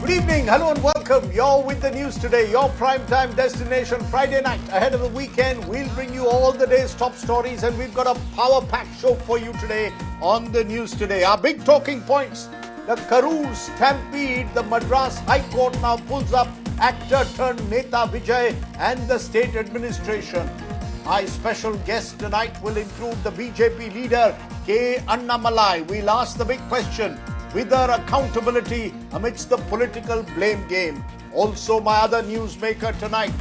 Good evening, hello and welcome. You're with the news today, your primetime destination Friday night. Ahead of the weekend, we'll bring you all the day's top stories and we've got a power-packed show for you today on the news today. Our big talking points, the Karur Stampede, the Madras High Court now pulls up actor turned Neta Vijay and the state administration. My special guest tonight will include the BJP leader Annamalai. We'll ask the big question, wither accountability amidst the political blame game. Also my other newsmaker tonight,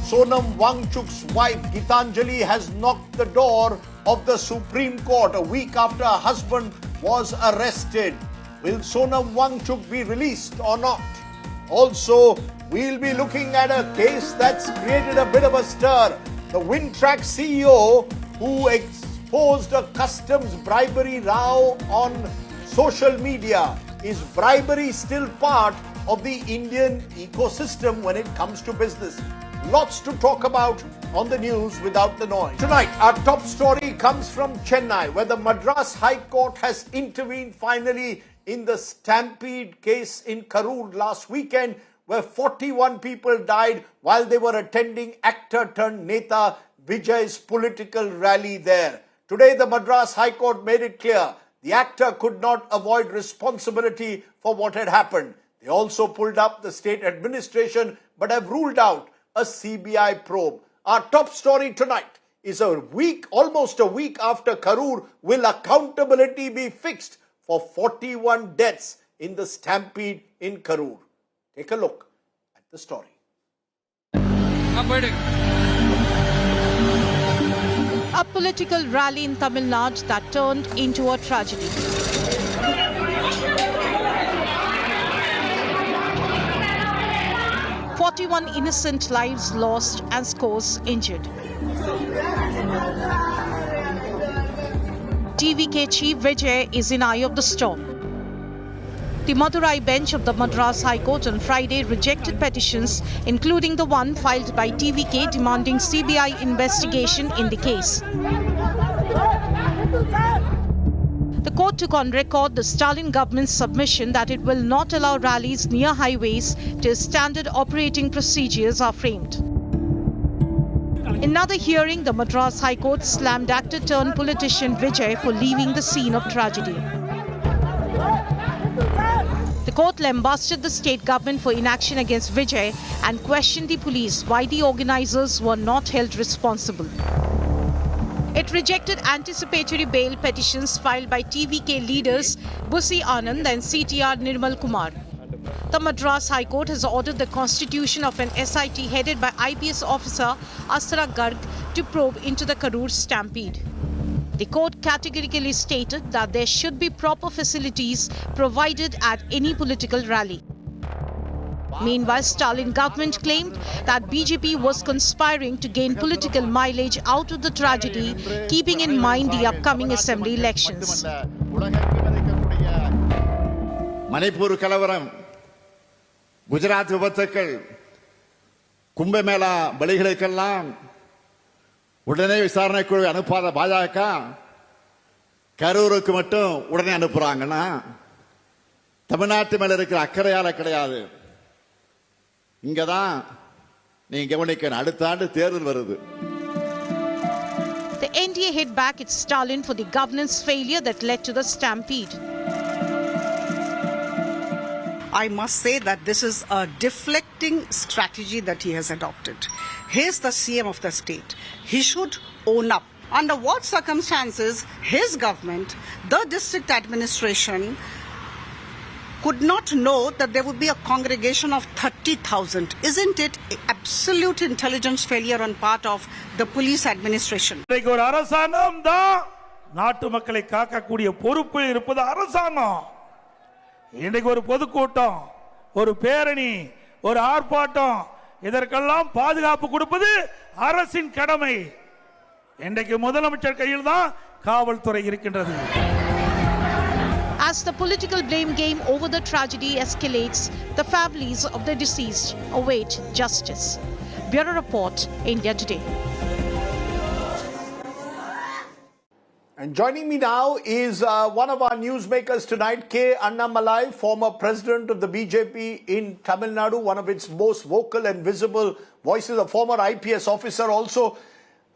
Sonam Wangchuk's wife Gitanjali has knocked the door of the Supreme Court a week after her husband was arrested. Will Sonam Wangchuk be released or not? Also, we'll be looking at a case that's created a bit of a stir. The Wintrack CEO who exposed a customs bribery row on social media. Is bribery still part of the Indian ecosystem when it comes to business? Lots to talk about on the news without the noise. Tonight, our top story comes from Chennai, where the Madras High Court has intervened finally in the Stampede case in Karur last weekend, where 41 people died while they were attending actor turned Neta Vijay's political rally there. Today, the Madras High Court made it clear the actor could not avoid responsibility for what had happened. They also pulled up the state administration but have ruled out a CBI probe. Our top story tonight is almost a week after Karur, will accountability be fixed for 41 deaths in the stampede in Karur? Take a look at the story. A political rally in Tamil Nadu that turned into a tragedy. "41 innocent lives lost and scores injured." DVK chief Vijay is in eye of the storm. The Madurai bench of the Madras High Court on Friday rejected petitions, including the one filed by TVK demanding CBI investigation in the case. The court took on record the Stalin government's submission that it will not allow rallies near highways till standard operating procedures are framed. In another hearing, the Madras High Court slammed actor turned politician Vijay for leaving the scene of tragedy. The court lambasted the state government for inaction against Vijay and questioned the police why the organisers were not held responsible. It rejected anticipatory bail petitions filed by TVK leaders Busi Anand and CTR Nirmal Kumar. The Madras High Court has ordered the constitution of an SIT headed by IPS officer Asra Garg to probe into the Karur Stampede. The court categorically stated that there should be proper facilities provided at any political rally. Meanwhile, Stalin government claimed that BJP was conspiring to gain political mileage out of the tragedy, keeping in mind the upcoming assembly elections. Manipur Kalavaram, Gujarat Vivathakal, Kumbh Mela Baligalaikellam, உடனே விசாரணை குழு அனுப்பாத பாஜக கரூருக்கு மட்டும் உடனே அனுப்புறாங்கன்னா தமிழ்நாட்டு மேல இருக்கிற அக்கறையால கிடையாது. இங்கதான் நீங்க கவனிக்கணும், அடுத்த ஆண்டு தேர்தல் வருது. The NDA hit back at Stalin for the governance failure that led to the stampede. I must say that this is a deflecting strategy that he has adopted. He is the CM of the state. He should own up. Under what circumstances his government, the district administration, could not know that there would be a congregation of 30,000? Isn't it absolute intelligence failure on part of the police administration? ஒரு அரசாங்கம் தான் நாட்டு மக்களை காக்கக்கூடிய பொறுப்பில் இருப்பது அரசாங்கம். இன்றைக்கு ஒரு பொதுக்கூட்டம், ஒரு பேரணி, ஒரு ஆர்ப்பாட்டம், இதற்கெல்லாம் பாதுகாப்பு கொடுப்பது அரசின் கடமை. இன்றைக்கு முதலமைச்சர் கையில் தான் காவல்துறை இருக்கின்றது. As the political blame game over the tragedy escalates, the families of the deceased await justice. Bureau Report, India Today. And joining me now is one of our newsmakers tonight, Annamalai, former president of the BJP in Tamil Nadu, one of its most vocal and visible voices, a former IPS officer also.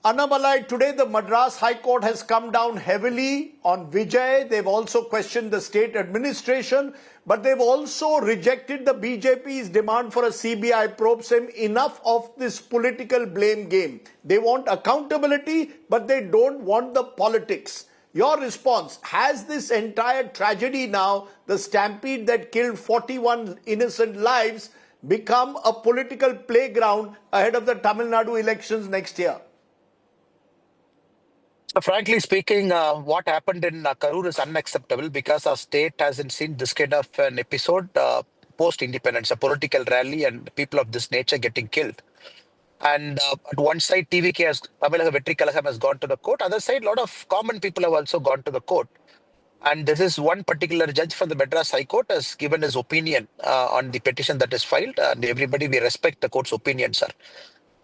Annamalai, today the Madras High Court has come down heavily on Vijay. They've also questioned the state administration, but they've also rejected the BJP's demand for a CBI probe, saying enough of this political blame game. They want accountability, but they don't want the politics. Your response, has this entire tragedy now, the stampede that killed 41 innocent lives, become a political playground ahead of the Tamil Nadu elections next year? Frankly speaking, what happened in Karur is unacceptable because our state hasn't seen this kind of an episode post-independence, a political rally and people of this nature getting killed. And at one side, TVK has, Tamil Vetri Kalagam has gone to the court. Other side, a lot of common people have also gone to the court. And this is one particular judge from the Madras High Court has given his opinion on the petition that is filed. And everybody, we respect the court's opinion, sir.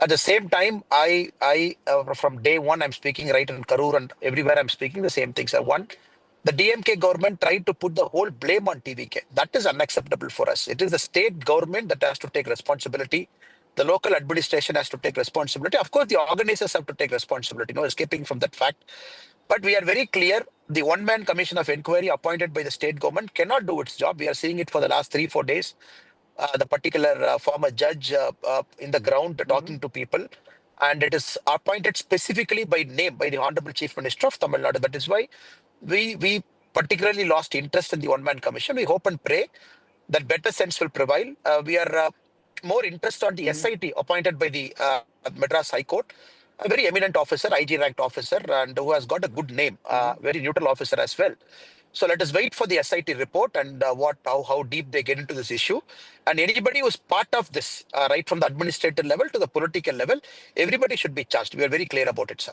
At the same time, I from day one, I'm speaking right in Karur and everywhere I'm speaking the same things. One, the DMK government tried to put the whole blame on TVK. That is unacceptable for us. It is the state government that has to take responsibility. The local administration has to take responsibility. Of course, the organizers have to take responsibility. No escaping from that fact. But we are very clear. The one-man commission of inquiry appointed by the state government cannot do its job. We are seeing it for the last 3-4 days. The particular former judge in the ground talking to people, and it is appointed specifically by name by the Honorable Chief Minister of Tamil Nadu. That is why we particularly lost interest in the one-man commission. We hope and pray that better sense will prevail. We are more interested on the SIT appointed by the Madras High Court, a very eminent officer, IG ranked officer, and who has got a good name, very neutral officer as well. So let us wait for the SIT report and how deep they get into this issue. And anybody who is part of this, right from the administrative level to the political level, everybody should be charged. We are very clear about it, sir.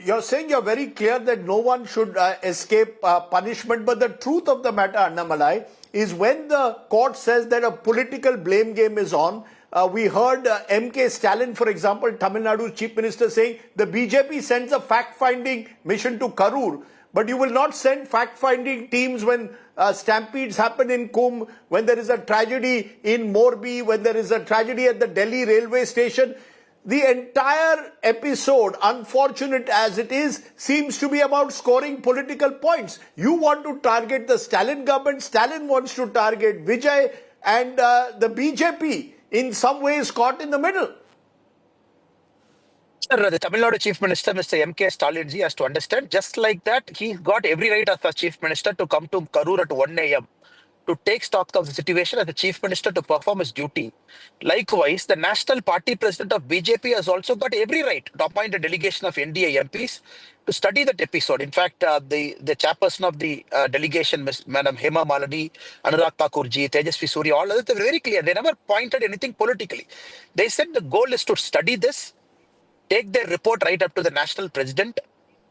You're saying you're very clear that no one should escape punishment. But the truth of the matter, Annamalai, is when the court says that a political blame game is on, we heard M.K. Stalin, for example, Tamil Nadu's chief minister, saying the BJP sends a fact-finding mission to Karur, but you will not send fact-finding teams when stampedes happen in Kumbh, when there is a tragedy in Morbi, when there is a tragedy at the Delhi railway station. The entire episode, unfortunate as it is, seems to be about scoring political points. You want to target the Stalin government, Stalin wants to target Vijay, and the BJP in some ways caught in the middle. Sir, the Tamil Nadu Chief Minister, Mr. M.K. Stalin ji, has to understand, just like that, he got every right as a Chief Minister to come to Karur at 1 a.m. to take stock of the situation as the Chief Minister to perform his duty. Likewise, the National Party President of BJP has also got every right to appoint a delegation of NDA MPs to study that episode. In fact, the chairperson of the delegation, Madam Hema Malani, Anurag Thakurji, Tejasvi Surya, all others, they were very clear. They never pointed anything politically. They said the goal is to study this, take their report right up to the national president.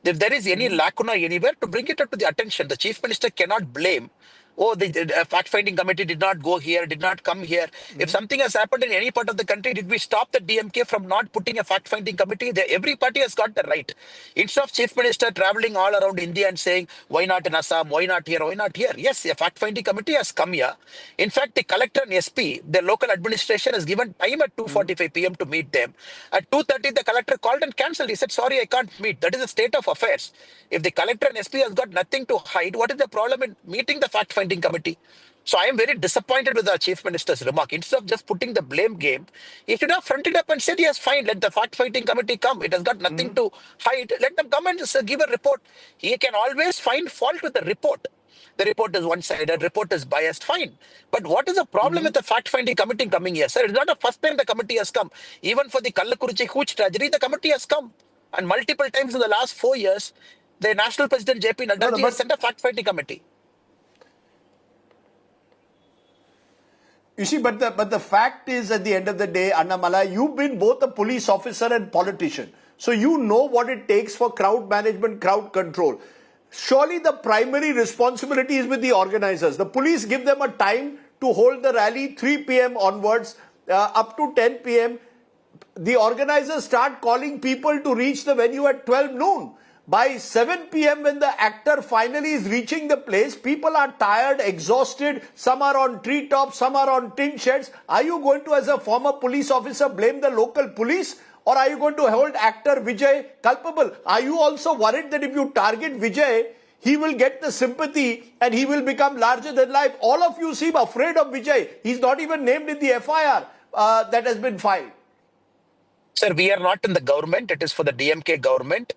If there is any lacuna anywhere, to bring it up to the attention. The Chief Minister cannot blame, oh, the fact-finding committee did not go here, did not come here. If something has happened in any part of the country, did we stop the DMK from not putting a fact-finding committee? Every party has got the right. Instead of Chief Minister traveling all around India and saying, why not in Assam, why not here, why not here? Yes, a fact-finding committee has come here. In fact, the collector and SP, the local administration has given time at 2:45 p.m. to meet them. At 2:30, the collector called and cancelled. He said, sorry, I can't meet. That is the state of affairs. If the collector and SP has got nothing to hide, what is the problem in meeting the fact-finding committee? So I am very disappointed with our Chief Minister's remark. Instead of just putting the blame game, he should have fronted up and said, yes, fine, let the fact-finding committee come. It has got nothing to hide. Let them come and just give a report. He can always find fault with the report. The report is one-sided, report is biased, fine. But what is the problem with the fact-finding committee coming here, sir? It's not the first time the committee has come. Even for the Kallakurichi huge tragedy, the committee has come. And multiple times in the last 4 years, the National President J.P. Nadda has sent a fact-finding committee. You see, but the fact is, at the end of the day, Annamalai, you've been both a police officer and politician. So you know what it takes for crowd management, crowd control. Surely the primary responsibility is with the organizers. The police give them a time to hold the rally 3 p.m. onwards, up to 10 p.m. the organizers start calling people to reach the venue at 12 noon. By 7 p.m. when the actor finally is reaching the place, people are tired, exhausted, some are on treetops, some are on tin sheds. Are you going to, as a former police officer, blame the local police? Or are you going to hold actor Vijay culpable? Are you also worried that if you target Vijay, he will get the sympathy and he will become larger than life? All of you seem afraid of Vijay. He's not even named in the FIR that has been filed. Sir, we are not in the government. It is for the DMK government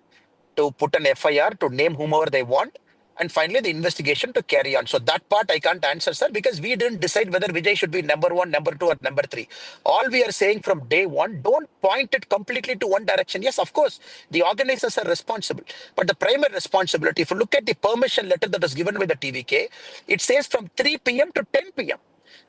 to put an FIR, to name whomever they want, and finally the investigation to carry on. So that part I can't answer, sir, because we didn't decide whether Vijay should be number 1, number 2, or number 3. All we are saying from day one, don't point it completely to one direction. Yes, of course, the organizers are responsible. But the primary responsibility, if you look at the permission letter that was given by the TVK, it says from 3 p.m. to 10 p.m.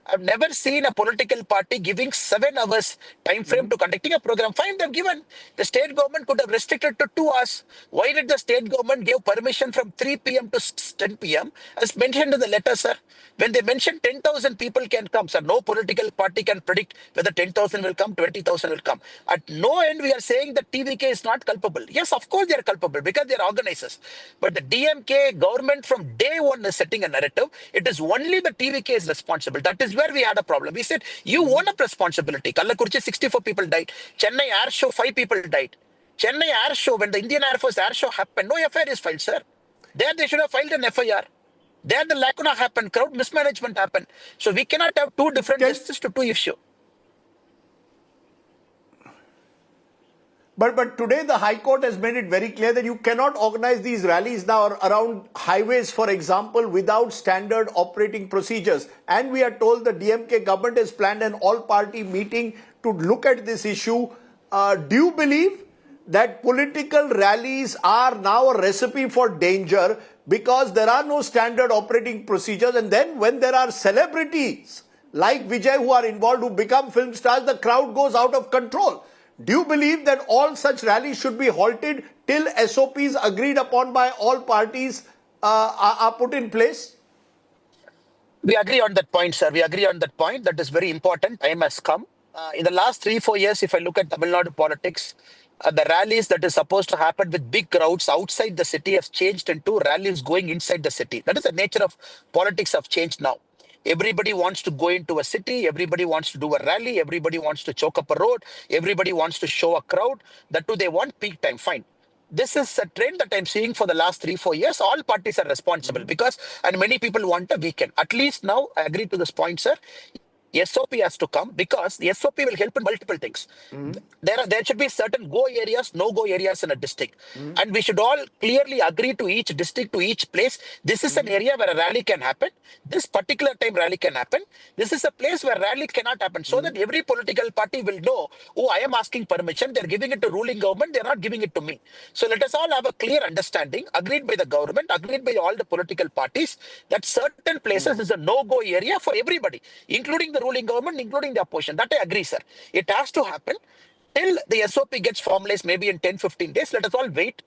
I've never seen a political party giving 7 hours time frame to conducting a program. Fine, they've given. The state government could have restricted to 2 hours. Why did the state government give permission from 3 p.m. to 10 p.m. as mentioned in the letter, sir? When they mentioned 10,000 people can come, sir, no political party can predict whether 10,000 will come, 20,000 will come. At no end we are saying that TVK is not culpable. Yes, of course they are culpable because they are organizers. But the DMK government from day one is setting a narrative. It is only the TVK is responsible. That is where we had a problem. We said, you own up responsibility. Kallakurchi, 64 people died. Chennai Air Show, 5 people died. Chennai Air Show, when the Indian Air Force Air Show happened, no FIR is filed, sir. There they should have filed an FIR. There the lacuna happened, crowd mismanagement happened. So we cannot have two different justice to two issues. But today the High Court has made it very clear that you cannot organize these rallies now around highways, for example, without standard operating procedures. And we are told the DMK government has planned an all-party meeting to look at this issue. Do you believe that political rallies are now a recipe for danger because there are no standard operating procedures? And then when there are celebrities like Vijay who are involved, who become film stars, the crowd goes out of control. Do you believe that all such rallies should be halted till SOPs agreed upon by all parties are put in place? We agree on that point, sir. We agree on that point. That is very important. Time has come. In the last 3-4 years, if I look at Tamil Nadu politics, the rallies that is supposed to happen with big crowds outside the city have changed into rallies going inside the city. That is the nature of politics have changed now. Everybody wants to go into a city. Everybody wants to do a rally. Everybody wants to choke up a road. Everybody wants to show a crowd. That too, they want peak time. Fine. This is a trend that I'm seeing for the last 3-4 years. All parties are responsible because, and many people want a weekend. At least now, I agree to this point, sir. SOP has to come because the SOP will help in multiple things. There should be certain go areas, no go areas in a district. And we should all clearly agree to each district, to each place. This is an area where a rally can happen. This particular time rally can happen. This is a place where rally cannot happen. So that every political party will know, oh, I am asking permission. They're giving it to ruling government. They're not giving it to me. So let us all have a clear understanding, agreed by the government, agreed by all the political parties, that certain places is a no-go area for everybody, including the ruling government, including the opposition. That I agree, sir. It has to happen till the SOP gets formalized, maybe in 10-15 days. Let us all wait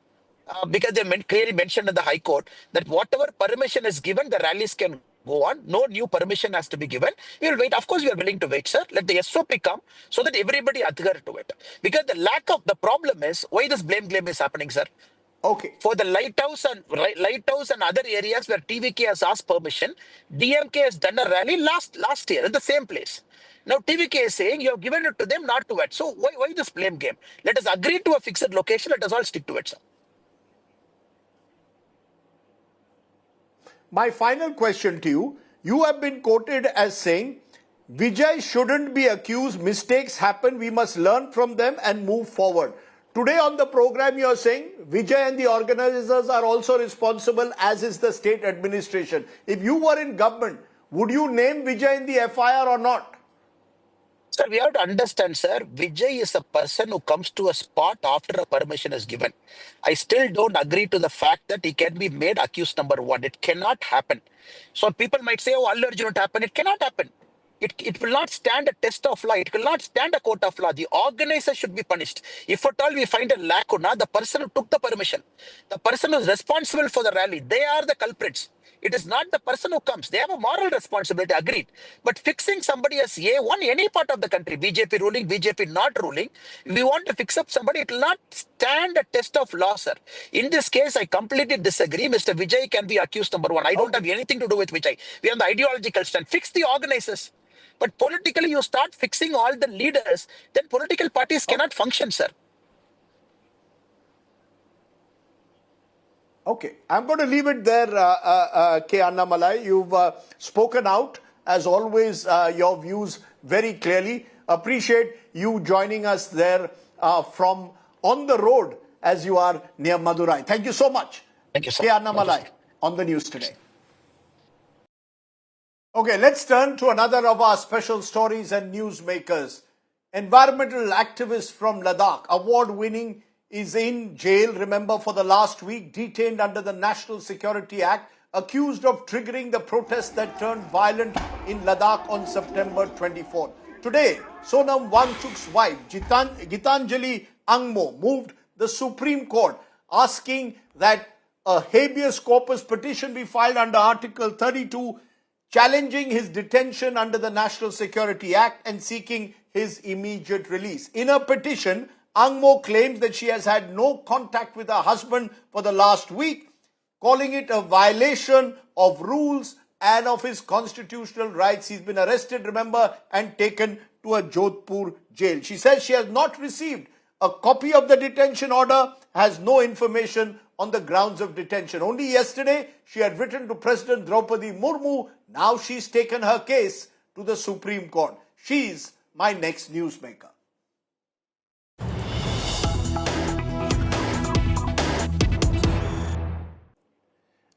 because they clearly mentioned in the High Court that whatever permission is given, the rallies can go on. No new permission has to be given. We will wait. Of course, we are willing to wait, sir. Let the SOP come so that everybody adhere to it. Because the problem is why this blame game is happening, sir. Okay. For the lighthouse and other areas where TVK has asked permission, DMK has done a rally last year at the same place. Now TVK is saying you have given it to them, not to it. So why this blame game? Let us agree to a fixed location. Let us all stick to it, sir. My final question to you. You have been quoted as saying, Vijay shouldn't be accused. Mistakes happen. We must learn from them and move forward. Today on the program, you are saying Vijay and the organizers are also responsible, as is the state administration. If you were in government, would you name Vijay in the FIR or not? Sir, we have to understand, sir, Vijay is a person who comes to a spot after a permission is given. I still don't agree to the fact that he can be made accused number 1. It cannot happen. So people might say, oh, Allu Arjun, it happen. It cannot happen. It will not stand a test of law. It will not stand a court of law. The organizer should be punished. If at all we find a lacuna, the person who took the permission, the person who is responsible for the rally, they are the culprits. It is not the person who comes. They have a moral responsibility, agreed. But fixing somebody as A1, any part of the country, BJP ruling, BJP not ruling, we want to fix up somebody, it will not stand a test of law, sir. In this case, I completely disagree. Mr. Vijay can be accused, number one. I don't have anything to do with Vijay. We are on the ideological stand. Fix the organizers. But politically, you start fixing all the leaders, then political parties cannot function, sir. Okay, I'm going to leave it there, K. Annamalai. You've spoken out, as always, your views very clearly. Appreciate you joining us there from on the road as you are near Madurai. Thank you so much. Thank you, sir. K. Annamalai on the news today. Okay, let's turn to another of our special stories and newsmakers. Environmental activist from Ladakh, award-winning, is in jail, remember, for the last week, detained under the National Security Act, accused of triggering the protests that turned violent in Ladakh on September 24th. Today, Sonam Wangchuk's wife, Gitanjali Angmo, moved the Supreme Court asking that a habeas corpus petition be filed under Article 32, challenging his detention under the National Security Act and seeking his immediate release. In a petition, Angmo claims that she has had no contact with her husband for the last week, calling it a violation of rules and of his constitutional rights. He's been arrested, remember, and taken to a Jodhpur jail. She says she has not received a copy of the detention order, has no information on the grounds of detention. Only yesterday, she had written to President Draupadi Murmu. Now she's taken her case to the Supreme Court. She's my next newsmaker.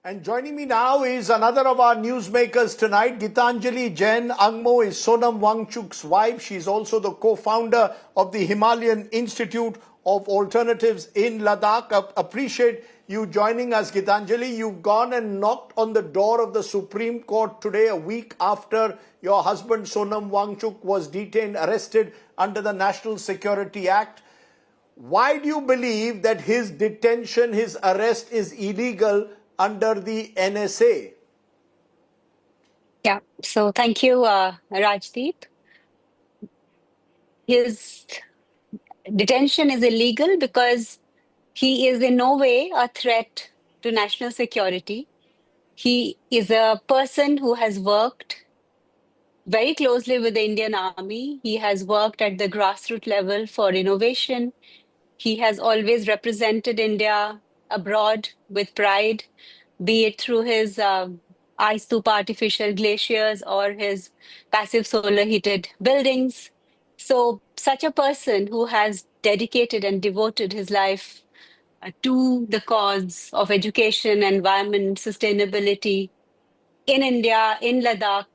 And joining me now is another of our newsmakers tonight. Gitanjali Angmo is Sonam Wangchuk's wife. She's also the co-founder of the Himalayan Institute of Alternatives in Ladakh. Appreciate you joining us, Gitanjali. You've gone and knocked on the door of the Supreme Court today, a week after your husband Sonam Wangchuk was detained, arrested under the National Security Act. Why do you believe that his detention, his arrest is illegal under the NSA? Yeah, so thank you, Rajdeep. His detention is illegal because he is in no way a threat to national security. He is a person who has worked very closely with the Indian Army. He has worked at the grassroots level for innovation. He has always represented India abroad with pride, be it through his ice stupa artificial glaciers or his passive solar heated buildings. So such a person who has dedicated and devoted his life to the cause of education, environment, sustainability in India, in Ladakh,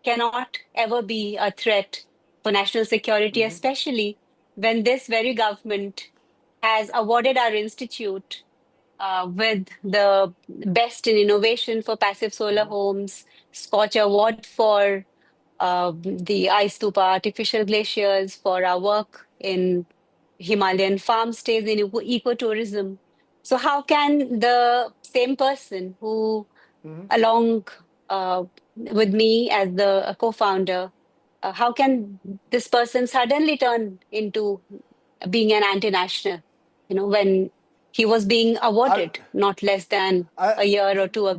cannot ever be a threat for national security, especially when this very government has awarded our institute with the best in innovation for passive solar homes, Scotch Award for the ice stupa artificial glaciers, for our work in Himalayan farm stays, in ecotourism. So how can the same person who, along with me as the co-founder, how can this person suddenly turn into being an anti-national, when he was being awarded not less than a year or two ago?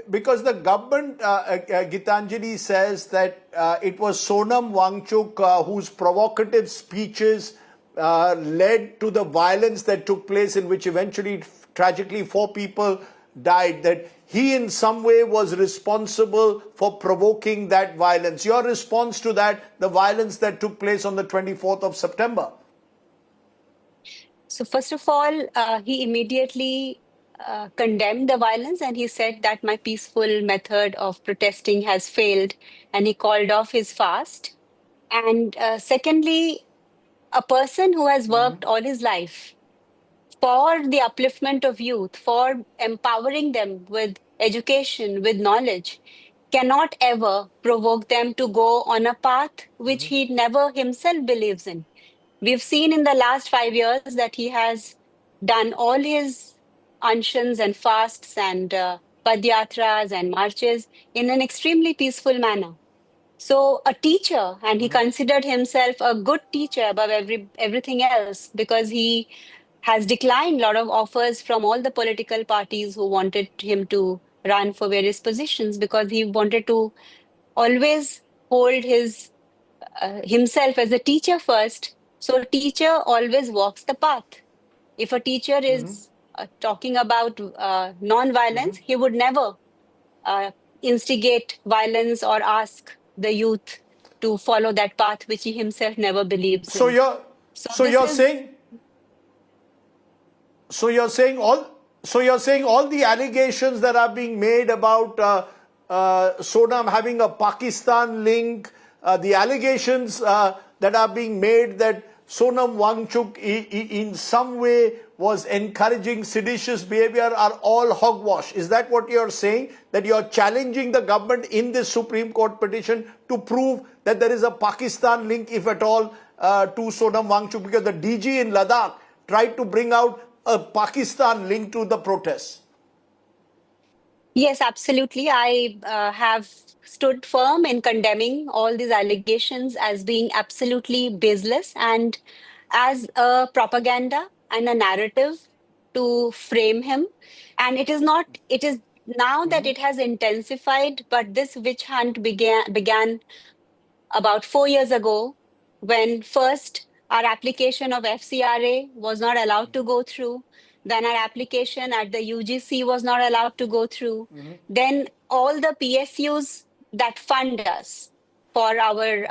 Because the government, Gitanjali, says that it was Sonam Wangchuk whose provocative speeches led to the violence that took place, in which eventually, tragically, 4 people died, that he in some way was responsible for provoking that violence. Your response to that, the violence that took place on the 24th of September? So first of all, he immediately condemned the violence, and he said that my peaceful method of protesting has failed, and he called off his fast. And secondly, a person who has worked all his life for the upliftment of youth, for empowering them with education, with knowledge, cannot ever provoke them to go on a path which he never himself believes in. We've seen in the last 5 years that he has done all his anshans and fasts and padyatras and marches in an extremely peaceful manner. So a teacher, and he considered himself a good teacher above everything else, because he has declined a lot of offers from all the political parties who wanted him to run for various positions, because he wanted to always hold his himself as a teacher first. So a teacher always walks the path. If a teacher is talking about non-violence, he would never instigate violence or ask the youth to follow that path which he himself never believes So in. you're So so this you're is saying so you're saying all the allegations that are being made about Sonam having a Pakistan link, the allegations that are being made that Sonam Wangchuk in some way was encouraging seditious behavior are all hogwash. Is that what you're saying? That you're challenging the government in this Supreme Court petition to prove that there is a Pakistan link, if at all, to Sonam Wangchuk, because the DG in Ladakh tried to bring out a Pakistan link to the protests. Yes, absolutely. I have stood firm in condemning all these allegations as being absolutely baseless and as a propaganda and a narrative to frame him. And it is not, it is now that it has intensified, but this witch hunt began about 4 years ago, when first our application of FCRA was not allowed to go through, then our application at the UGC was not allowed to go through, then all the PSUs that fund us for our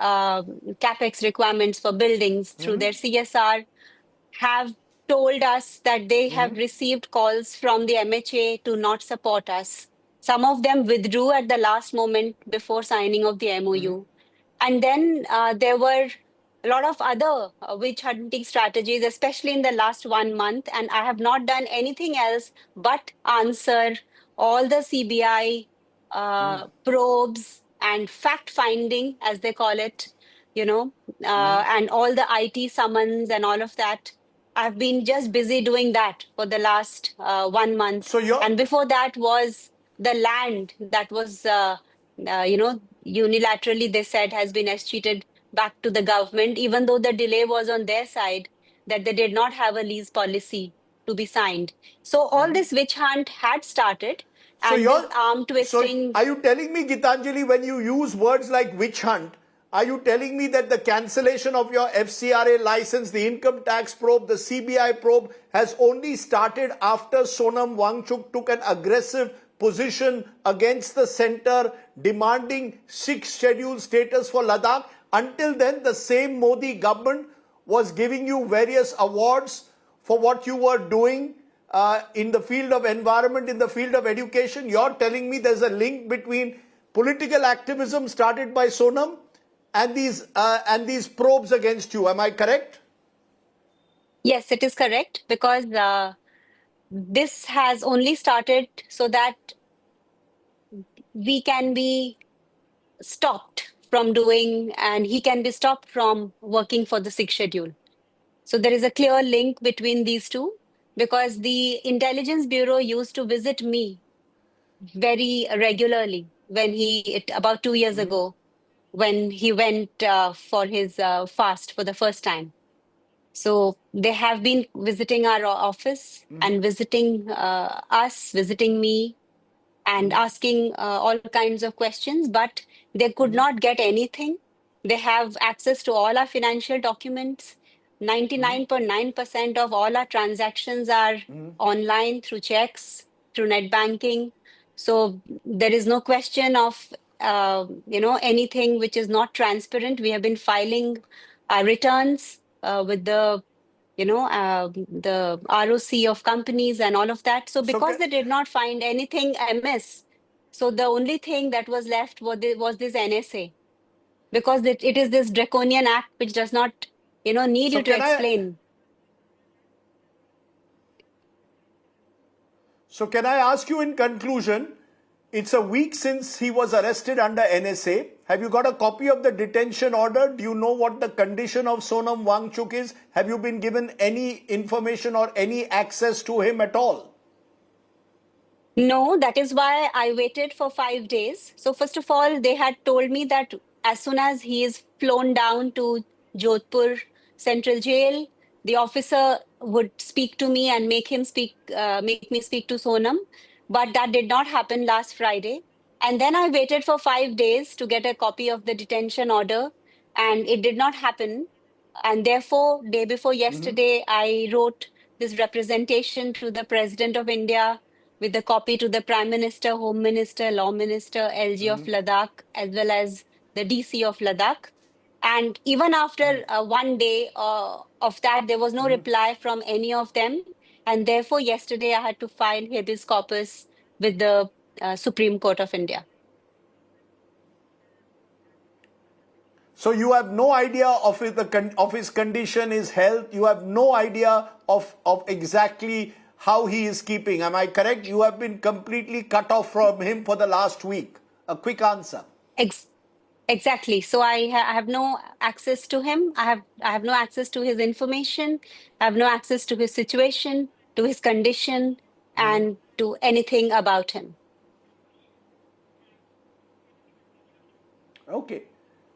capex requirements for buildings through their CSR have told us that they have received calls from the MHA to not support us. Some of them withdrew at the last moment before signing of the MOU. And then there were a lot of other witch hunting strategies, especially in the last 1 month. And I have not done anything else but answer all the CBI probes and fact finding, as they call it, and all the IT summons and all of that. I've been just busy doing that for the last 1 month. So you're And before that was the land that was, unilaterally, they said, has been escheated back to the government, even though the delay was on their side, that they did not have a lease policy to be signed. So all this witch hunt had started, So and this arm twisting. So are you telling me, Gitanjali, when you use words like witch hunt, are you telling me that the cancellation of your FCRA license, the income tax probe, the CBI probe has only started after Sonam Wangchuk took an aggressive position against the centre, demanding 6th schedule status for Ladakh? Until then, the same Modi government was giving you various awards for what you were doing in the field of environment, in the field of education. You're telling me there's a link between political activism started by Sonam and these probes against you. Am I correct? Yes, it is correct, because this has only started so that we can be stopped from doing, and he can be stopped from working for the 6th schedule. So there is a clear link between these two, because the Intelligence Bureau used to visit me very regularly about 2 years ago, when he went for his fast for the first time. So they have been visiting our office and visiting us, visiting me, and asking all kinds of questions, but they could not get anything. They have access to all our financial documents. 99.9% of all our transactions are online through checks, through net banking. So there is no question of anything which is not transparent. We have been filing our returns with the ROC of companies and all of that. So because they did not find anything amiss, so the only thing that was left was this NSA, because it is this draconian act which does not, need you to explain. So can I ask you in conclusion, it's a week since he was arrested under NSA Have you got a copy of the detention order? Do you know what the condition of Sonam Wangchuk is? Have you been given any information or any access to him at all? No, that is why I waited for 5 days. So first of all, they had told me that as soon as he is flown down to Jodhpur Central Jail, the officer would speak to me and make me speak to Sonam. But that did not happen last Friday. And then I waited for 5 days to get a copy of the detention order, and it did not happen. And therefore, day before yesterday, I wrote this representation to the President of India with the copy to the Prime Minister, Home Minister, Law Minister, LG of Ladakh, as well as the DC of Ladakh. And even after 1 day of that, there was no reply from any of them. And therefore, yesterday, I had to file habeas corpus with the Supreme Court of India. So you have no idea of his condition, his health. You have no idea of exactly how he is keeping. Am I correct? You have been completely cut off from him for the last week. A quick answer. Exactly. So I have no access to him. I have no access to his information. I have no access to his situation, to his condition, and to anything about him. Okay.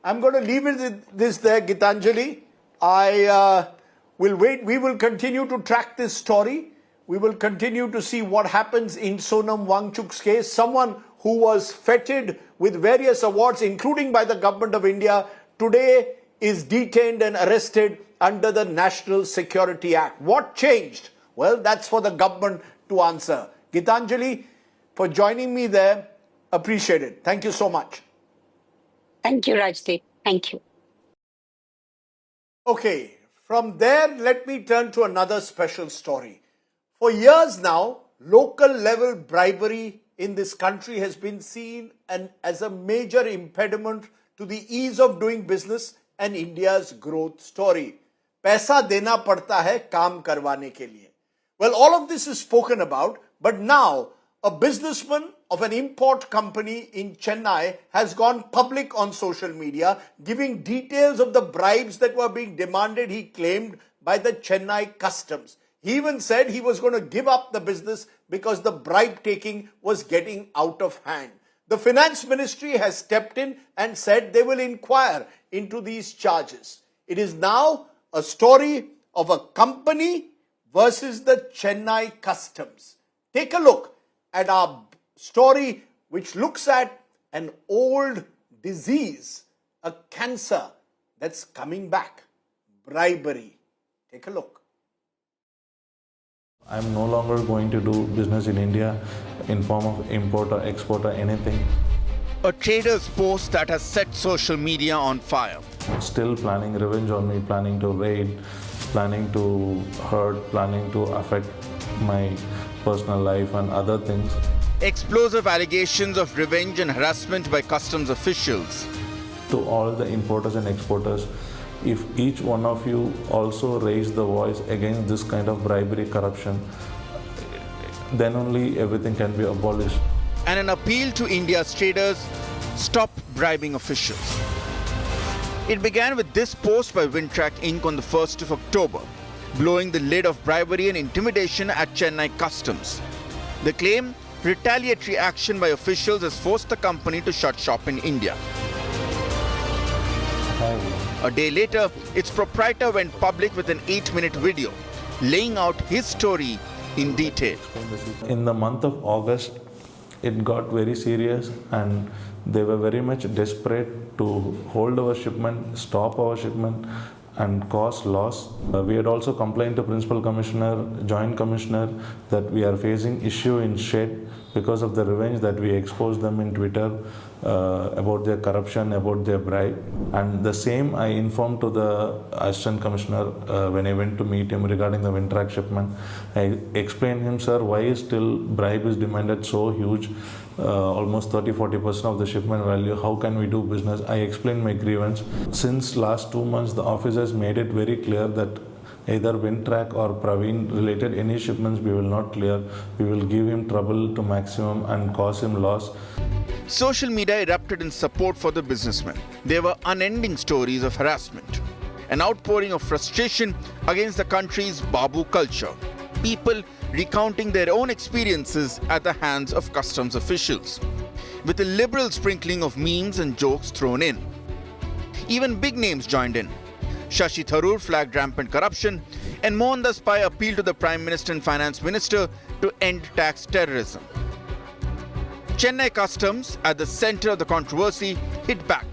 I'm going to leave it with this there, Gitanjali. I will wait. We will continue to track this story. We will continue to see what happens in Sonam Wangchuk's case. Someone who was feted with various awards, including by the government of India, today is detained and arrested under the National Security Act. What changed? Well, that's for the government to answer. Gitanjali, for joining me there, appreciate it. Thank you so much. Thank you, Rajdeep. Thank you. Okay, from there, let me turn to another special story. For years now, local level bribery in this country has been seen as a major impediment to the ease of doing business and India's growth story. Paisa dena padta hai kaam karwane ke liye. Well, all of this is spoken about, but now a businessman of an import company in Chennai has gone public on social media, giving details of the bribes that were being demanded, he claimed, by the Chennai customs. He even said he was going to give up the business because the bribe taking was getting out of hand. The finance ministry has stepped in and said they will inquire into these charges. It is now a story of a company versus the Chennai customs. Take a look at our story, which looks at an old disease, a cancer that's coming back, bribery. Take a look. I'm no longer going to do business in India in form of import or export or anything. A trader's post that has set social media on fire. Still planning revenge on me, planning to raid, planning to hurt, planning to affect my personal life and other things. Explosive allegations of revenge and harassment by customs officials. To all the importers and exporters, if each one of you also raise the voice against this kind of bribery, corruption, then only everything can be abolished. And an appeal to India's traders, stop bribing officials. It began with this post by Wintrack Inc. on the 1st of October, blowing the lid of bribery and intimidation at Chennai customs. The claim, retaliatory action by officials has forced the company to shut shop in India. A day later, its proprietor went public with an 8-minute video, laying out his story in detail. In the month of August, it got very serious and they were very much desperate to hold our shipment, stop our shipment and cause loss. We had also complained to Principal Commissioner, Joint Commissioner that we are facing issue in shed because of the revenge that we exposed them in Twitter about their corruption, about their bribe. And the same I informed to the Assistant Commissioner when I went to meet him regarding the Wintrack shipment. I explained him, sir, why still bribe is demanded so huge, almost 30-40% of the shipment value. How can we do business? I explained my grievance. Since last 2 months, the officers made it very clear that either Wintrack or Praveen related any shipments we will not clear. We will give him trouble to maximum and cause him loss. Social media erupted in support for the businessman. There were unending stories of harassment, an outpouring of frustration against the country's Babu culture. People recounting their own experiences at the hands of customs officials, with a liberal sprinkling of memes and jokes thrown in. Even big names joined in. Shashi Tharoor flagged rampant corruption, and Mohandas Pai appealed to the Prime Minister and Finance Minister to end tax terrorism. Chennai Customs, at the center of the controversy, hit back.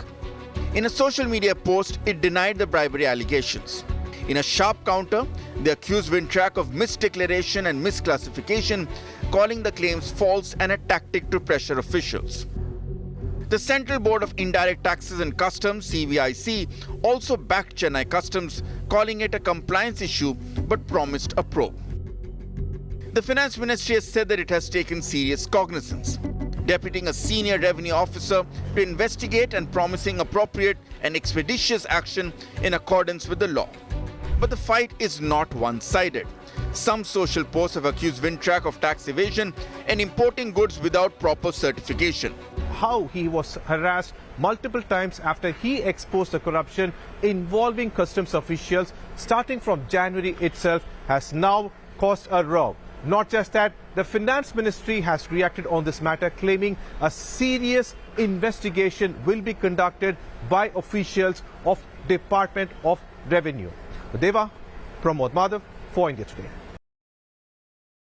In a social media post, it denied the bribery allegations. In a sharp counter, they accused Wintrack of misdeclaration and misclassification, calling the claims false and a tactic to pressure officials. The Central Board of Indirect Taxes and Customs, CBIC, also backed Chennai Customs, calling it a compliance issue but promised a probe. The Finance Ministry has said that it has taken serious cognizance, deputing a senior revenue officer to investigate and promising appropriate and expeditious action in accordance with the law. But the fight is not one-sided. Some social posts have accused Wintrack of tax evasion and importing goods without proper certification. How he was harassed multiple times after he exposed the corruption involving customs officials starting from January itself has now caused a row. Not just that, the Finance Ministry has reacted on this matter, claiming a serious investigation will be conducted by officials of Department of Revenue. Deva, Pramod Madhav for India Today.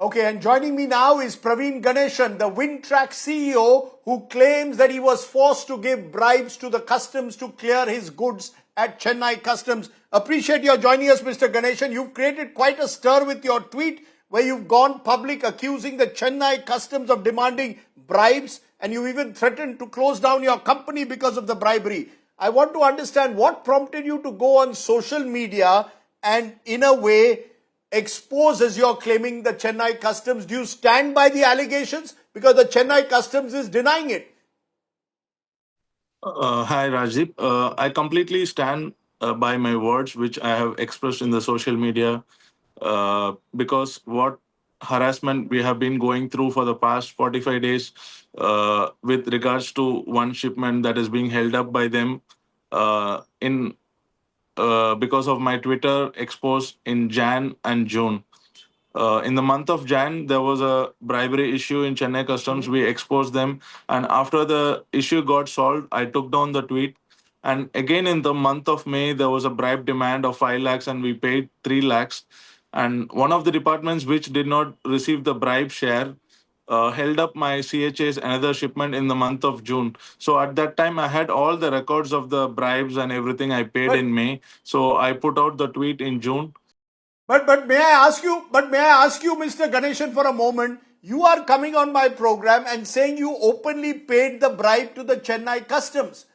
Okay, and joining me now is Praveen Ganeshan, the Wintrack CEO, who claims that he was forced to give bribes to the customs to clear his goods at Chennai Customs. Appreciate your joining us, Mr. Ganeshan. You've created quite a stir with your tweet where you've gone public accusing the Chennai Customs of demanding bribes, and you even threatened to close down your company because of the bribery. I want to understand what prompted you to go on social media and, in a way, expose, as you're claiming, the Chennai Customs. Do you stand by the allegations? Because the Chennai Customs is denying it. Hi, Rajdeep. I completely stand by my words, which I have expressed in the social media, because what harassment we have been going through for the past 45 days with regards to one shipment that is being held up by them because of my Twitter expose in Jan and June. In the month of Jan, there was a bribery issue in Chennai Customs. We exposed them. And after the issue got solved, I took down the tweet. And again, in the month of May, there was a bribe demand of 5 lakhs and we paid 3 lakhs. And one of the departments which did not receive the bribe share held up my CHA's another shipment in the month of June. So at that time, I had all the records of the bribes and everything I paid in May. So I put out the tweet in June. But may I ask you, Mr. Ganeshan, for a moment, you are coming on my program and saying you openly paid the bribe to the Chennai Customs.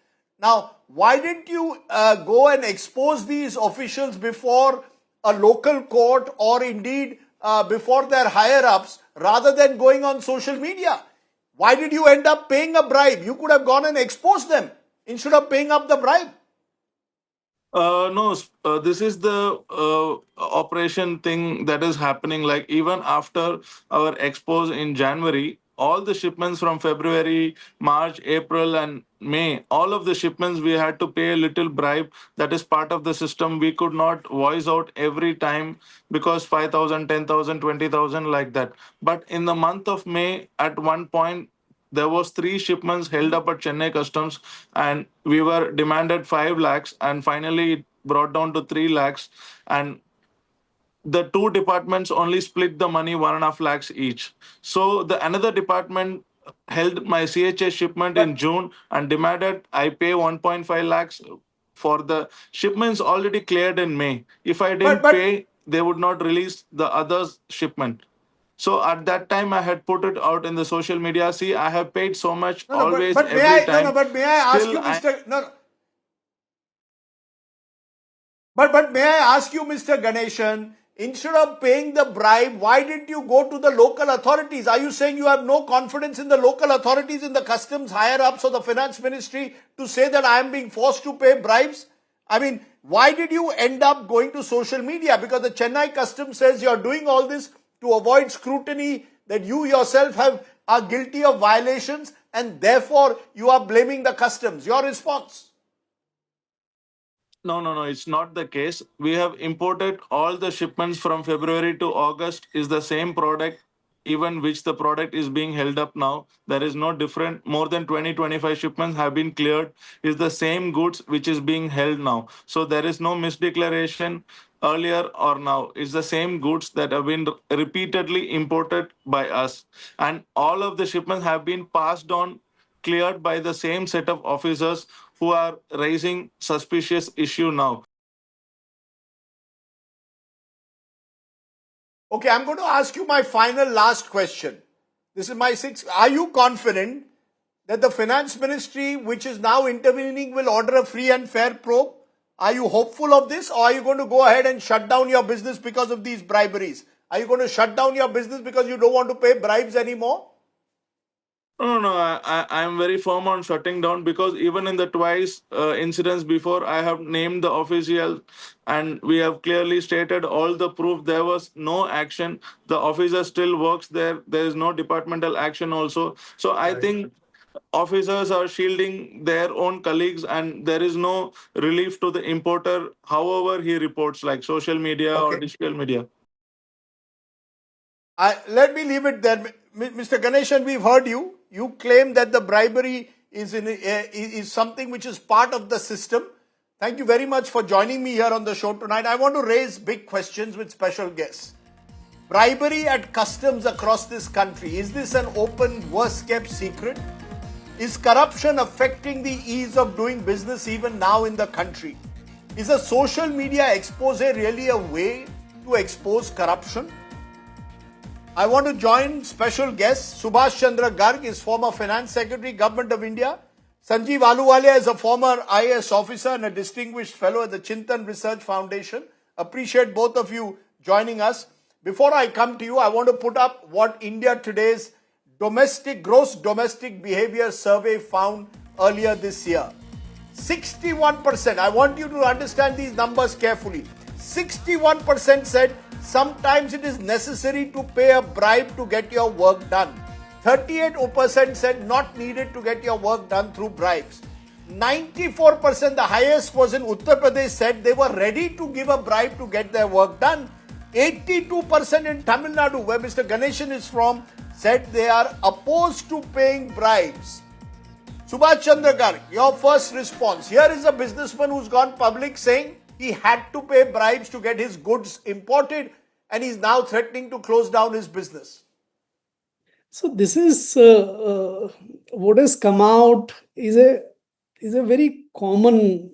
Now, why didn't you go and expose these officials before a local court or indeed before their higher-ups rather than going on social media? Why did you end up paying a bribe? You could have gone and exposed them instead of paying up the bribe. No, this is the operation thing that is happening. Like even after our expose in January, all the shipments from February, March, April and May, all of the shipments we had to pay a little bribe. That is part of the system. We could not voice out every time because 5,000, 10,000, 20,000 like that. But in the month of May, at one point, there was 3 shipments held up at Chennai Customs and we were demanded 5 lakhs and finally it brought down to 3 lakhs and the 2 departments only split the money 1.5 lakhs each. So the another department held my CHA shipment in June and demanded I pay 1.5 lakhs for the shipments already cleared in May. If I didn't pay, they would not release the other shipment. So at that time, I had put it out in the social media. See, I have paid so much every time. But may I ask you, Mr. But may I ask you, Mr. Ganeshan, instead of paying the bribe, why didn't you go to the local authorities? Are you saying you have no confidence in the local authorities, in the customs higher-ups or the finance ministry to say that I am being forced to pay bribes? I mean, why did you end up going to social media? Because the Chennai Customs says you're doing all this to avoid scrutiny, that you yourself are guilty of violations, and therefore you are blaming the customs. Your response? No, it's not the case. We have imported all the shipments from February to August is the same product, even which the product is being held up now. There is no different. More than 20-25 shipments have been cleared. Is the same goods which is being held now. So there is no misdeclaration earlier or now. It's the same goods that have been repeatedly imported by us. And all of the shipments have been passed on, cleared by the same set of officers who are raising suspicious issue now. Okay, I'm going to ask you my final last question. This is my sixth. Are you confident that the finance ministry, which is now intervening, will order a free and fair probe? Are you hopeful of this, or are you going to go ahead and shut down your business because of these briberies? Are you going to shut down your business because you don't want to pay bribes anymore? No. I'm very firm on shutting down, because even in the twice incidents before, I have named the official and we have clearly stated all the proof. There was no action. The officer still works there. There is no departmental action also. So I think officers are shielding their own colleagues, and there is no relief to the importer, however he reports, like social media or digital media. Let me leave it there. Mr. Ganeshan, we've heard you. You claim that the bribery is something which is part of the system. Thank you very much for joining me here on the show tonight. I want to raise big questions with special guests. Bribery at customs across this country, is this an open, worst-kept secret? Is corruption affecting the ease of doing business even now in the country? Is a social media expose really a way to expose corruption? I want to join special guests. Subhash Chandra Garg is former Finance Secretary, Government of India. Sanjeev Ahluwalia is a former IAS officer and a distinguished fellow at the Chintan Research Foundation. Appreciate both of you joining us. Before I come to you, I want to put up what India Today's gross domestic behavior survey found earlier this year. 61%, I want you to understand these numbers carefully. 61% said sometimes it is necessary to pay a bribe to get your work done. 38% said not needed to get your work done through bribes. 94%, the highest was in Uttar Pradesh, said they were ready to give a bribe to get their work done. 82% in Tamil Nadu, where Mr. Ganeshan is from, said they are opposed to paying bribes. Subhash Chandra Garg, your first response. Here is a businessman who's gone public saying he had to pay bribes to get his goods imported, and he's now threatening to close down his business. So this is what has come out is a very common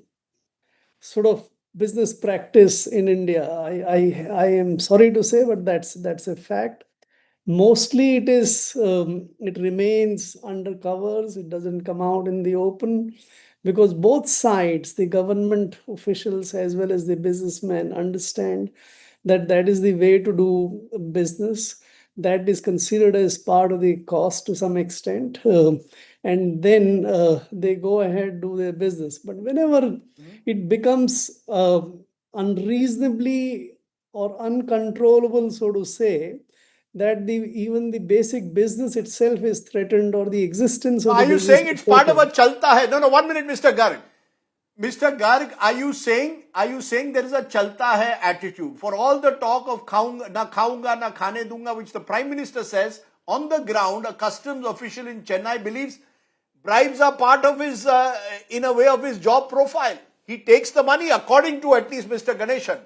sort of business practice in India. I am sorry to say, but that's a fact. Mostly it remains under covers. It doesn't come out in the open, because both sides, the government officials as well as the businessmen, understand that is the way to do business. That is considered as part of the cost to some extent. And then they go ahead, do their business. But whenever it becomes unreasonably or uncontrollable, so to say, that even the basic business itself is threatened, or the existence of Are you saying it's part of a chalta hai? No, 1 minute, Mr. Garg. Mr. Garg, are you saying there is a chalta hai attitude? For all the talk of na khaunga, na khane dunga, which the Prime Minister says, on the ground, a customs official in Chennai believes bribes are part of his, in a way, of his job profile. He takes the money, according to at least Mr. Ganeshan.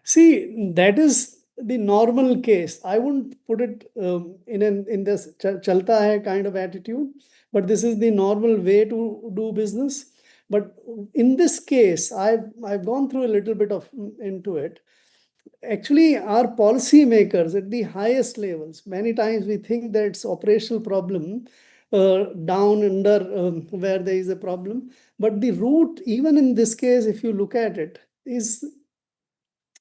See, that is the normal case. I wouldn't put it in this chalta hai kind of attitude, but this is the normal way to do business. But in this case, I've gone through a little bit into it. Actually, our policy makers at the highest levels, many times we think that it's operational problem down under where there is a problem. But the root, even in this case, if you look at it,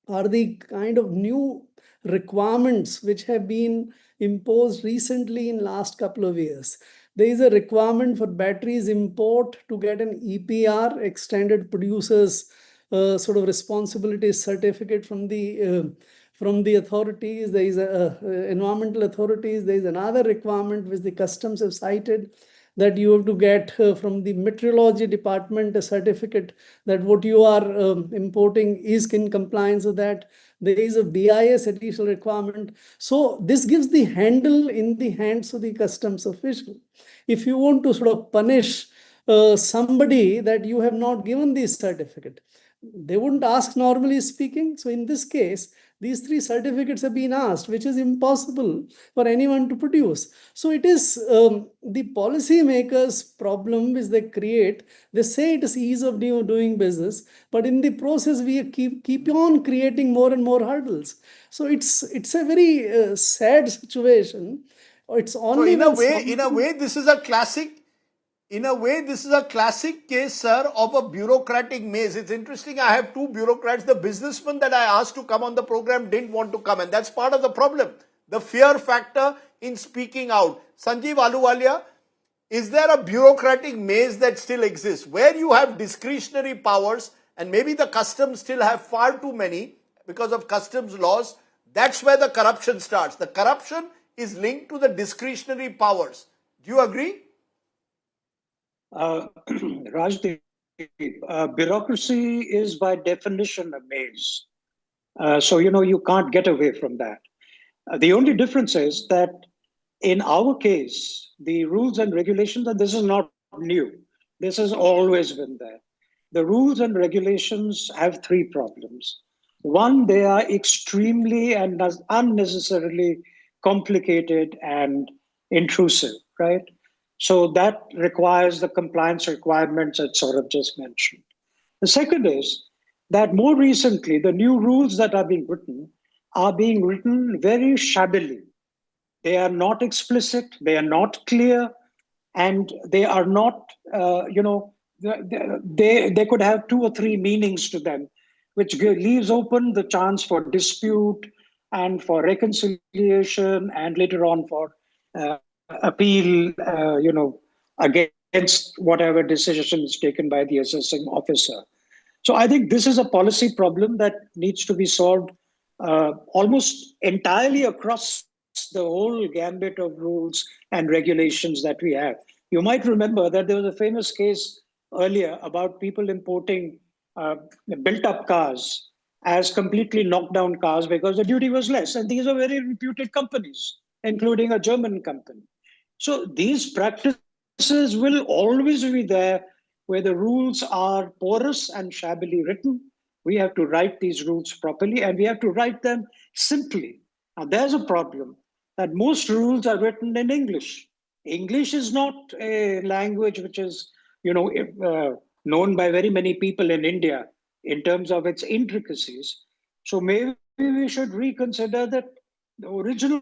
are the kind of new requirements which have been imposed recently in last couple of years. There is a requirement for batteries import to get an EPR, extended producers sort of responsibility certificate from the from the authorities. There is environmental authorities. There is another requirement which the customs have cited, that you have to get from the meteorology department a certificate that what you are importing is in compliance with that. There is a BIS additional requirement. So this gives the handle in the hands of the customs official. If you want to sort of punish somebody that you have not given this certificate, they wouldn't ask, normally speaking. So in this case, these 3 certificates have been asked, which is impossible for anyone to produce. So it is the policymakers' problem which they create. They say it is ease of doing business, but in the process, we keep on creating more and more hurdles. So it's a very sad situation. It's only so in a way, this is a classic. In a way, this is a classic case, sir, of a bureaucratic maze. It's interesting. I have 2 bureaucrats. The businessman that I asked to come on the program didn't want to come. And that's part of the problem. The fear factor in speaking out. Sanjeev Ahluwalia, is there a bureaucratic maze that still exists where you have discretionary powers and maybe the customs still have far too many because of customs laws? That's where the corruption starts. The corruption is linked to the discretionary powers. Do you agree? Rajdeep, bureaucracy is by definition a maze. So, you can't get away from that. The only difference is that in our case, the rules and regulations, and this is not new, this has always been there. The rules and regulations have 3 problems. One, they are extremely and unnecessarily complicated and intrusive, right? So that requires the compliance requirements that Saurabh just mentioned. The second is that more recently, the new rules that are being written very shabbily. They are not explicit, they are not clear, and they are not, they could have 2 or 3 meanings to them, which leaves open the chance for dispute and for reconciliation and later on for appeal, against whatever decision is taken by the assessing officer. So I think this is a policy problem that needs to be solved almost entirely across the whole gambit of rules and regulations that we have. You might remember that there was a famous case earlier about people importing built-up cars as completely knocked down cars because the duty was less. And these are very reputed companies, including a German company. So these practices will always be there where the rules are porous and shabbily written. We have to write these rules properly and we have to write them simply. Now there's a problem that most rules are written in English. English is not a language which is, known by very many people in India in terms of its intricacies. So maybe we should reconsider that the original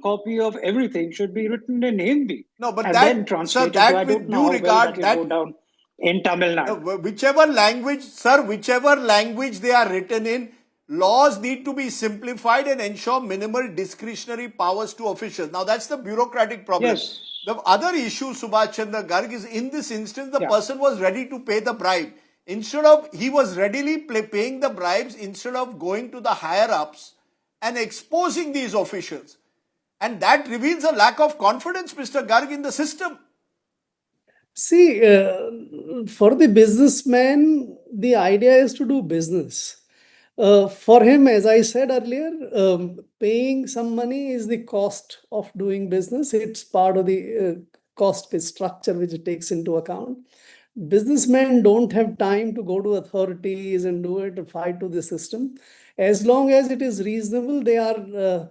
copy of everything should be written in Hindi. No, but and that, then translated. sir, that so I with don't know due how well regard, that will go down in Tamil Nadu. Whichever language, sir, whichever language they are written in, laws need to be simplified and ensure minimal discretionary powers to officials. Now, that's the bureaucratic problem. Yes. The other issue, Subhash Chandra Garg, is in this instance, the person was ready to pay the bribe. He was readily paying the bribes instead of going to the higher ups and exposing these officials. And that reveals a lack of confidence, Mr. Garg, in the system. See, for the businessman, the idea is to do business. For him, as I said earlier, paying some money is the cost of doing business. It's part of the cost structure which it takes into account. Businessmen don't have time to go to authorities and do it, fight to the system. As long as it is reasonable, they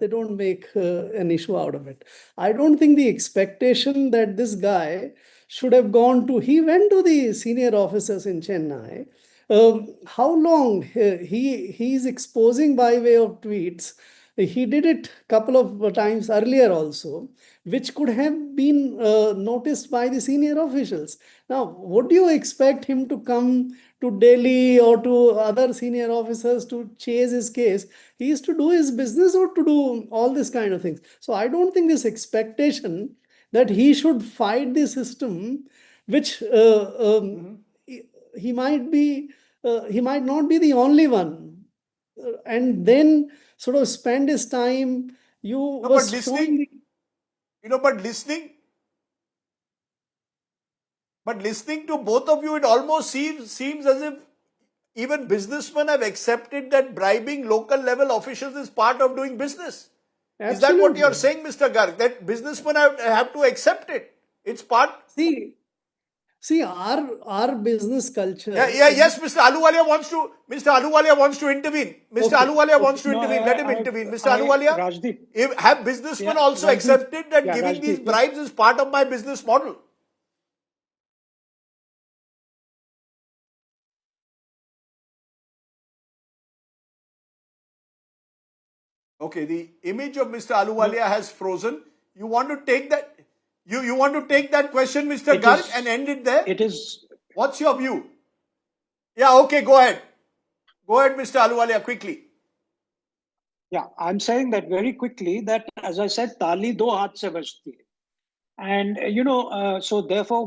don't make an issue out of it. I don't think the expectation that this guy should have he went to the senior officers in Chennai. How long he's exposing by way of tweets. He did it a couple of times earlier also, which could have been noticed by the senior officials. Now, what do you expect him to come to Delhi or to other senior officers to chase his case? He is to do his business or to do all this kind of things. So I don't think this expectation that he should fight the system, which he might not be the only one. and then sort of spend his time. You No, was but showing listening, you know, but listening to both of you, it almost seems as if even businessmen have accepted that bribing local level officials is part of doing business. Is that what you're saying, Mr. Garg? That businessmen have to accept it? It's part. See, our business culture. Yes, Mr. Ahluwalia wants to. Mr. Ahluwalia wants to intervene. Mr. Ahluwalia wants to intervene. Let him intervene. Mr. Ahluwalia, Rajdeep, have businessmen also Rajdeep, accepted that giving Rajdeep, these bribes is part of my business model? Okay, the image of Mr. Ahluwalia has frozen. You want to take that? You want to take that question, Mr. Garg, and end it there? It is. What's your view? Yeah, okay, go ahead. Go ahead, Mr. Ahluwalia, quickly. Yeah, I'm saying that very quickly that, as I said, tali do haath se bajti hai. And, so therefore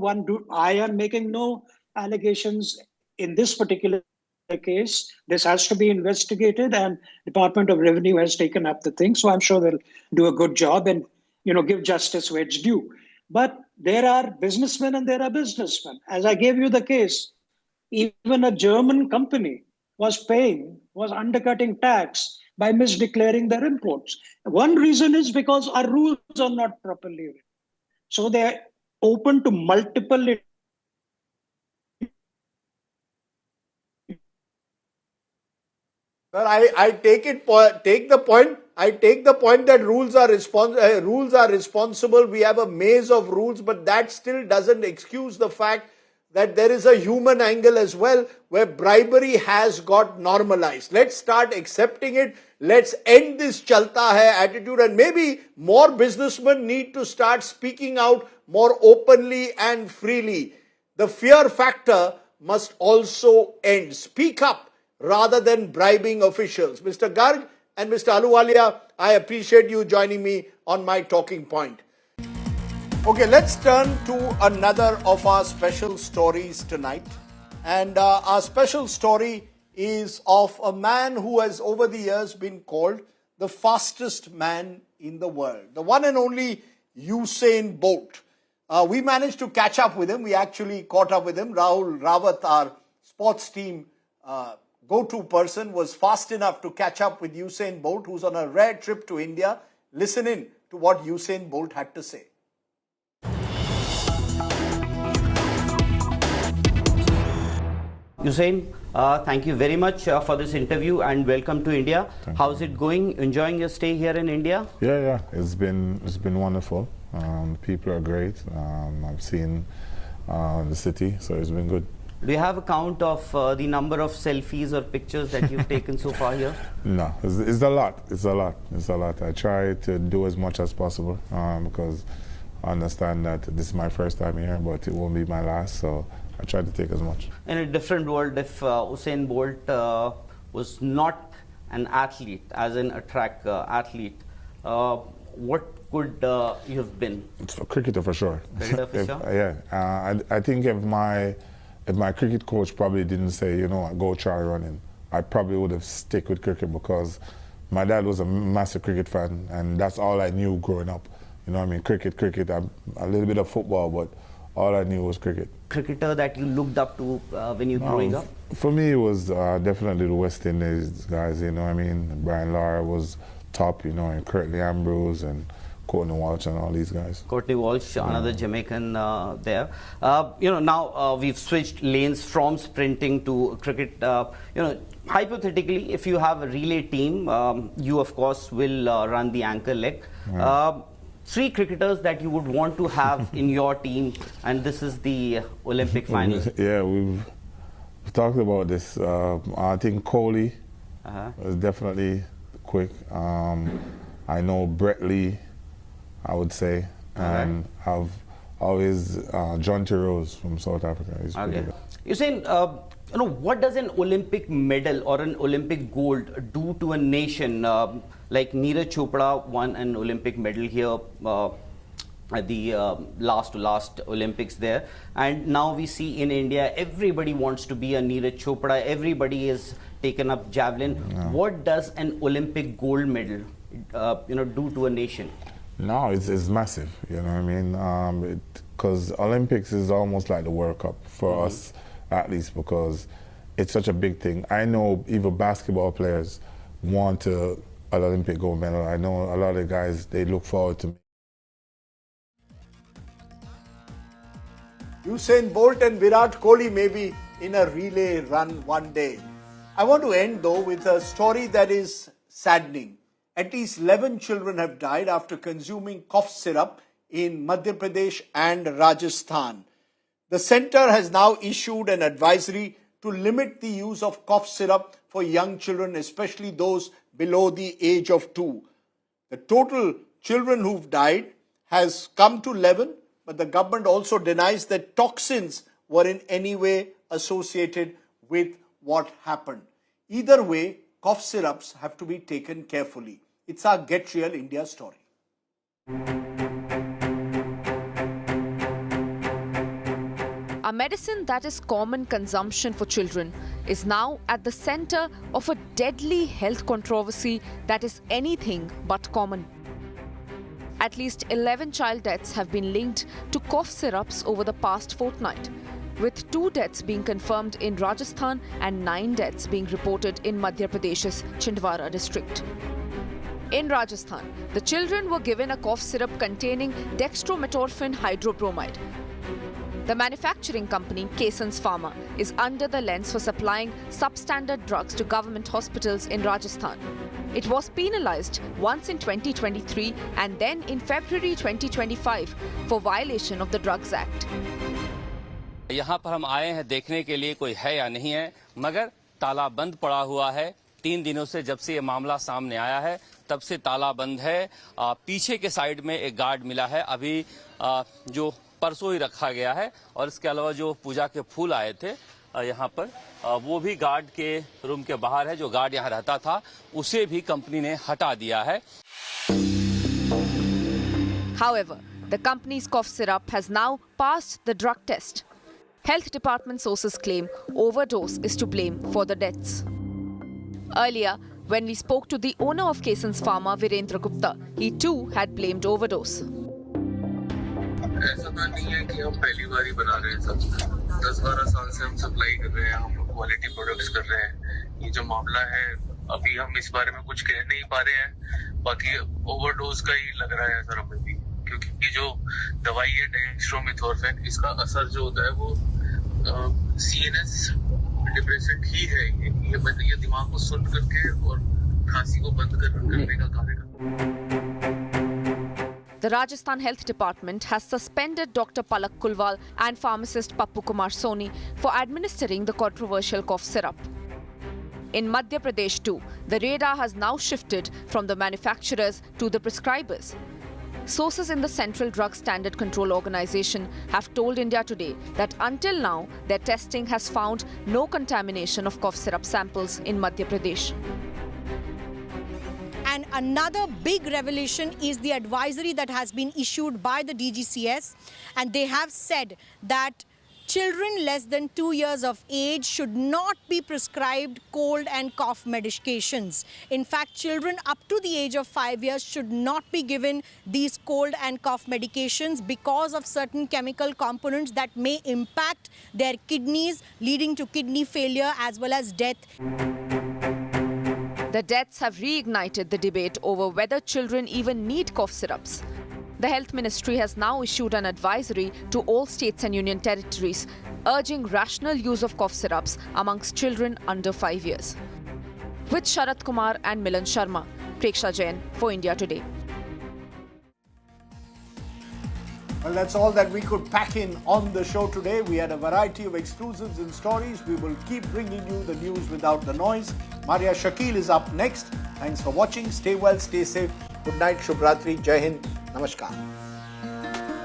I am making no allegations in this particular case. This has to be investigated, and Department of Revenue has taken up the thing. So I'm sure they'll do a good job and, give justice where it's due. But there are businessmen and there are businessmen. As I gave you the case, even a German company was undercutting tax by misdeclaring their imports. One reason is because our rules are not properly written. So they're open to multiple. Sir, I take the point that rules are responsible. We have a maze of rules, but that still doesn't excuse the fact that there is a human angle as well, where bribery has got normalized. Let's start accepting it. Let's end this chalta hai attitude, and maybe more businessmen need to start speaking out more openly and freely. The fear factor must also end. Speak up rather than bribing officials. Mr. Garg and Mr. Ahluwalia, I appreciate you joining me on my talking point. Okay, let's turn to another of our special stories tonight. And our special story is of a man who has over the years been called the fastest man in the world. The one and only Usain Bolt. We managed to catch up with him. We actually caught up with him. Rahul Rawat, our sports team go-to person, was fast enough to catch up with Usain Bolt, who's on a rare trip to India. Listen in to what Usain Bolt had to say. Usain, thank you very much for this interview and welcome to India. How's it going? Enjoying your stay here in India? Yeah. It's been wonderful. People are great. I've seen the city, so it's been good. Do you have a count of the number of selfies or pictures that you've taken so far here? No, it's a lot. It's a lot. I try to do as much as possible because I understand that this is my first time here, but it won't be my last. So I try to take as much. In a different world, if Usain Bolt was not an athlete, as in a track athlete, what could you have been? It's a cricketer for sure. Cricketer for sure? Yeah. I think if my cricket coach probably didn't say, go try running, I probably would have stick with cricket because my dad was a massive cricket fan and that's all I knew growing up. Cricket, a little bit of football, but all I knew was cricket. Cricketer that you looked up to when you were growing up? For me, it was definitely the West Indies guys, Brian Lara was top, and Curtly Ambrose and Courtney Walsh and all these guys. Courtney Walsh, another Jamaican there. Now we've switched lanes from sprinting to cricket. Hypothetically, if you have a relay team, you of course will run the anchor leg. Three cricketers that you would want to have in your team, and this is the Olympic final. Yeah, we've talked about this. I think Kohli is definitely quick. I know Brett Lee, I would say, and I've always John Rose from South Africa. He's pretty good. You're saying, what does an Olympic medal or an Olympic gold do to a nation? Like Neeraj Chopra won an Olympic medal here. the last Olympics there, and now we see in India everybody wants to be a Neeraj Chopra, everybody is taken up javelin. What does an Olympic gold medal do to a nation? No, it's massive, you know what I mean, because Olympics is almost like the World Cup for us, at least, because it's such a big thing. I know even basketball players want an Olympic gold medal. I know a lot of guys, they look forward to. Usain Bolt and Virat Kohli may be in a relay run one day. I want to end though with a story that is saddening. At least 11 children have died after consuming cough syrup in Madhya Pradesh and Rajasthan. The centre has now issued an advisory to limit the use of cough syrup for young children, especially those below the age of 2. The total children who've died has come to 11, but the government also denies that toxins were in any way associated with what happened. Either way, cough syrups have to be taken carefully. It's our Get Real India story. A medicine that is common consumption for children is now at the center of a deadly health controversy that is anything but common. At least 11 child deaths have been linked to cough syrups over the past fortnight, with 2 deaths being confirmed in Rajasthan and 9 deaths being reported in Madhya Pradesh's Chhindwara district. In Rajasthan, the children were given a cough syrup containing dextromethorphan hydrobromide. The manufacturing company, Kesans Pharma, is under the lens for supplying substandard drugs to government hospitals in Rajasthan. It was penalized once in 2023 and then in February 2025 for violation of the Drugs Act. यहाँ पर हम आए हैं देखने के लिए कोई है या नहीं है, मगर ताला बंद पड़ा हुआ है। 3 दिनों से जब से ये मामला सामने आया है तब से ताला बंद है। पीछे के साइड में एक गार्ड मिला है, अभी जो परसों ही रखा गया है, और इसके अलावा जो पूजा के फूल आए थे यहाँ पर, वो भी गार्ड के रूम के बाहर है। जो गार्ड यहाँ रहता था उसे भी कंपनी ने हटा दिया है। However, the company's cough syrup has now passed the drug test. Health department sources claim overdose is to blame for the deaths. Earlier, when we spoke to the owner of Kesans Pharma, Virendra Gupta, he too had blamed overdose. ऐसा नहीं है कि हम पहली बार ही बना रहे हैं सब। 10-12 साल से हम सप्लाई कर रहे हैं, हम क्वालिटी प्रोडक्ट्स कर रहे हैं। ये जो मामला है अभी हम इस बारे में कुछ कह नहीं पा रहे हैं, बाकी ओवरडोज का ही लग रहा है सर हमें भी, क्योंकि ये जो दवाई है डेक्स्ट्रोमेथोर्फेन, इसका असर जो होता है वो CNS डिप्रेसेंट ही है। ये दिमाग को सुन करके और खांसी को बंद करने का कार्य करता है। The Rajasthan Health Department has suspended Dr. Palak Kulwal and pharmacist Pappu Kumar Soni for administering the controversial cough syrup. In Madhya Pradesh too, the radar has now shifted from the manufacturers to the prescribers. Sources in the Central Drug Standard Control Organization have told India Today that until now, their testing has found no contamination of cough syrup samples in Madhya Pradesh. And another big revelation is the advisory that has been issued by the DGCS, and they have said that children less than 2 years of age should not be prescribed cold and cough medications. In fact, children up to the age of 5 years should not be given these cold and cough medications because of certain chemical components that may impact their kidneys, leading to kidney failure as well as death. The deaths have reignited the debate over whether children even need cough syrups. The Health Ministry has now issued an advisory to all states and union territories, urging rational use of cough syrups amongst children under 5 years. With Sharat Kumar and Milan Sharma, Preksha Jain for India Today. Well, that's all that we could pack in on the show today. We had a variety of exclusives and stories. We will keep bringing you the news without the noise. Maria Shakil is up next. Thanks for watching. Stay well, stay safe. Good night, Shubh Ratri, Jai Hind, Namaskar.